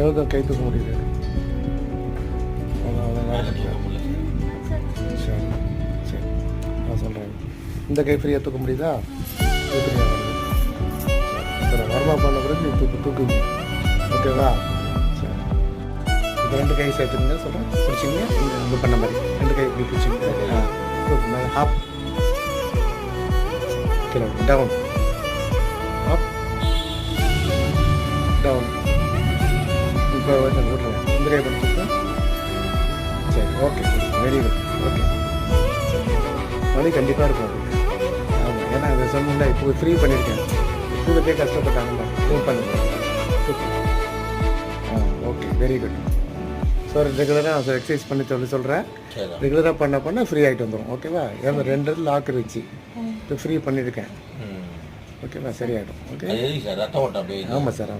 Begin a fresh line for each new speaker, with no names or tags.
எவ்வளோ கை தூக்க முடியுது? சரி சரி, நான் சொல்கிறேன். இந்த கை ஃப்ரீயாக தூக்க முடியுதா? சரி, வரமா பண்ண பிறகு நீ தூக்குங்க. ஓகேவா? சரி, இப்போ 2 கை சேர்த்துங்க சொல்கிறேன். பிடிச்சிங்க, இது பண்ண மாதிரி 2 கை இப்படி பிடிச்சிங்க. தூக்குங்க. ஹாப், கீழே டவுன், அப் டவுன். இப்போ வந்து விட்றேன். இந்த கை பண்ணிட்டு சரி, ஓகே, வெரி குட். ஓகே, வலி கண்டிப்பாக இருக்கும் அது. ஆமாம், ஏன்னா அதை சொன்னீங்களா, இப்போ ஃப்ரீ பண்ணியிருக்கேன். தூக்கத்தே கஷ்டப்பட்டாங்கல்ல, ஃப்ரீ பண்ணுங்க. Okay, very good. ஸோ ரெகுலராக நான் எக்ஸசைஸ் பண்ணி சொல்கிறேன். ரெகுலராக பண்ண ஃப்ரீ ஆகிட்டு வந்துடும். ஓகேவா? ஏன்னா 2 லாக் இருந்துச்சு, இப்போ ஃப்ரீ பண்ணியிருக்கேன். ஓகேவா? சரியாயிடும். ஓகே, ஆமாம் சார், ஆமாம்.